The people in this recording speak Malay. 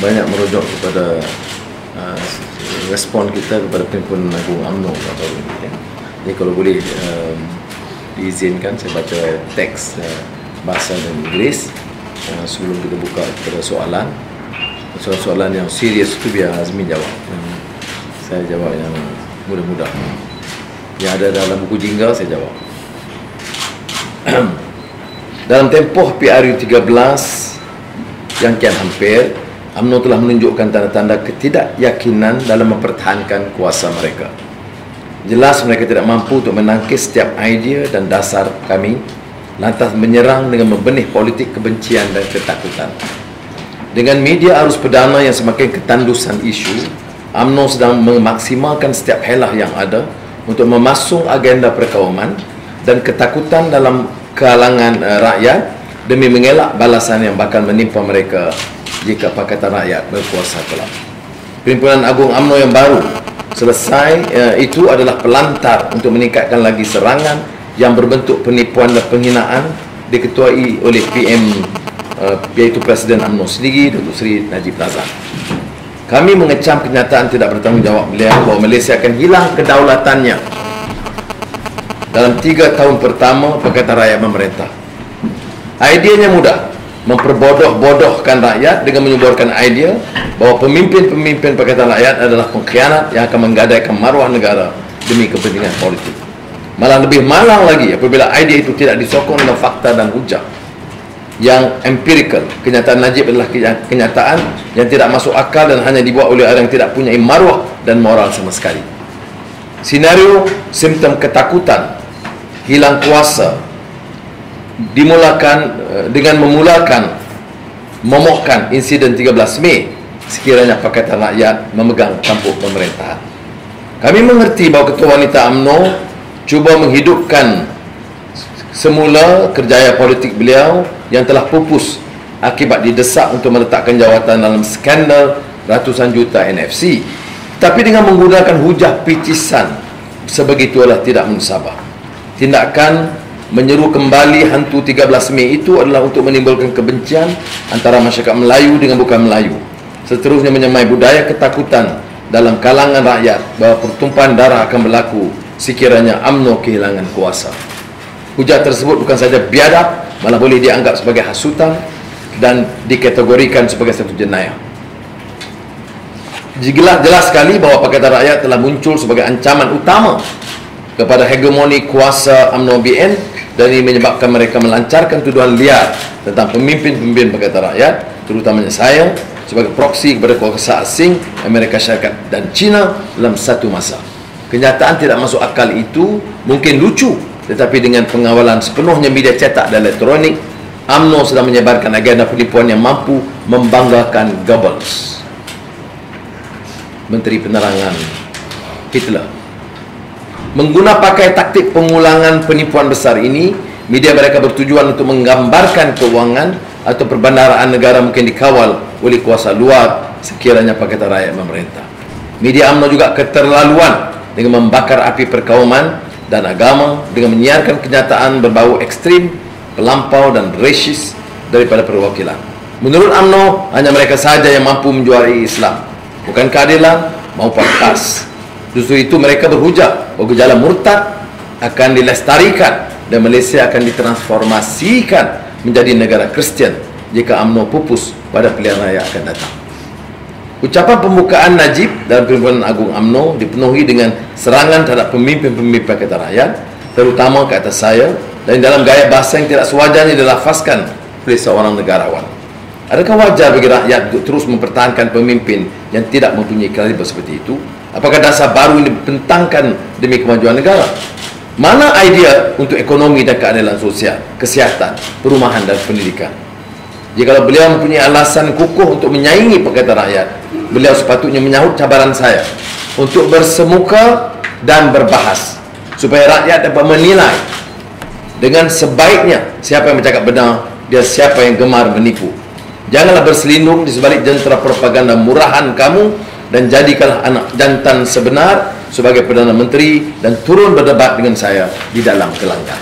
banyak merujuk kepada respon kita kepada Perhimpunan Agung UMNO baru ini, ya. Jadi kalau boleh diizinkan saya baca teks bahasa dan Inggeris sebelum kita buka kepada soalan. Soalan yang serius itu biar Azmi jawab. Saya jawab yang mudah-mudah. Yang ada dalam buku jingga saya jawab. Dalam tempoh PRU 13 yang kian hampir, UMNO telah menunjukkan tanda-tanda ketidakyakinan dalam mempertahankan kuasa mereka. Jelas mereka tidak mampu untuk menangkis setiap idea dan dasar kami, lantas menyerang dengan membenih politik kebencian dan ketakutan. Dengan media arus perdana yang semakin ketandusan isu, UMNO sedang memaksimalkan setiap helah yang ada untuk memasung agenda perkauman dan ketakutan dalam kalangan rakyat demi mengelak balasan yang bakal menimpa mereka jika Pakatan Rakyat berkuasa kelak. Perhimpunan Agung UMNO yang baru selesai itu adalah pelantar untuk meningkatkan lagi serangan yang berbentuk penipuan dan penghinaan diketuai oleh PM iaitu Presiden UMNO sendiri, Datuk Seri Najib Razak. Kami mengecam kenyataan tidak bertanggungjawab beliau bahawa Malaysia akan hilang kedaulatannya dalam 3 tahun pertama Pakatan Rakyat memerintah. Ideanya mudah, memperbodoh-bodohkan rakyat dengan menyuburkan idea bahawa pemimpin-pemimpin Pakatan Rakyat adalah pengkhianat yang akan menggadaikan maruah negara demi kepentingan politik. Malah lebih malang lagi apabila idea itu tidak disokong dengan fakta dan hujah yang empirical. Kenyataan Najib adalah kenyataan yang tidak masuk akal dan hanya dibuat oleh orang yang tidak punya maruah dan moral sama sekali. Senario simptom ketakutan, hilang kuasa dimulakan dengan memomokkan insiden 13 Mei sekiranya Pakatan Rakyat memegang tampuk pemerintahan. Kami mengerti bahawa Ketua Wanita UMNO cuba menghidupkan semula kerjaya politik beliau yang telah pupus akibat didesak untuk meletakkan jawatan dalam skandal ratusan juta NFC. Tapi dengan menggunakan hujah picisan sebegitulah tidak mensabar. Tindakan menyeru kembali hantu 13 Mei itu adalah untuk menimbulkan kebencian antara masyarakat Melayu dengan bukan Melayu. Seterusnya menyamai budaya ketakutan dalam kalangan rakyat bahawa pertumpahan darah akan berlaku sekiranya UMNO kehilangan kuasa. Hujah tersebut bukan saja biadab, malah boleh dianggap sebagai hasutan dan dikategorikan sebagai satu jenayah. Jelas sekali bahawa Pakatan Rakyat telah muncul sebagai ancaman utama kepada hegemoni kuasa UMNO BN dan ini menyebabkan mereka melancarkan tuduhan liar tentang pemimpin-pemimpin Pakatan Rakyat, terutamanya saya, sebagai proksi kepada kuasa asing, Amerika Syarikat dan China dalam satu masa. Kenyataan tidak masuk akal itu mungkin lucu, tetapi dengan pengawalan sepenuhnya media cetak dan elektronik, UMNO sedang menyebarkan agenda penipuan yang mampu membanggakan Goebbels, Menteri Penerangan Hitler. Pakai taktik pengulangan penipuan besar ini, media mereka bertujuan untuk menggambarkan keuangan atau perbandaraan negara mungkin dikawal oleh kuasa luar sekiranya Pakatan Rakyat memerintah. Media UMNO juga keterlaluan dengan membakar api perkauman dan agama dengan menyiarkan kenyataan berbau ekstrim, pelampau dan rasis daripada perwakilan. Menurut UMNO, hanya mereka sahaja yang mampu menjuarai Islam, bukan keadilan maupun PAS. Justru itu mereka berhujah bahawa gejala murtad akan dilestarikan dan Malaysia akan ditransformasikan menjadi negara Kristian jika UMNO pupus pada pilihan raya akan datang. Ucapan pembukaan Najib dalam Perhimpunan Agung UMNO dipenuhi dengan serangan terhadap pemimpin-pemimpin Pakatan Rakyat, terutama ke atas saya, dan dalam gaya bahasa yang tidak sewajarnya dilafazkan oleh seorang negarawan. Adakah wajar bagi rakyat untuk terus mempertahankan pemimpin yang tidak mempunyai kaliber seperti itu? Apakah dasar baru ini dibentangkan demi kemajuan negara? Mana idea untuk ekonomi dan keadilan sosial, kesihatan, perumahan dan pendidikan? Jika beliau mempunyai alasan kukuh untuk menyaingi Pakatan Rakyat, beliau sepatutnya menyahut cabaran saya untuk bersemuka dan berbahas supaya rakyat dapat menilai dengan sebaiknya siapa yang bercakap benar dan siapa yang gemar menipu. Janganlah berselindung di sebalik jentera propaganda murahan kamu dan jadikanlah anak jantan sebenar sebagai Perdana Menteri dan turun berdebat dengan saya di dalam gelanggang.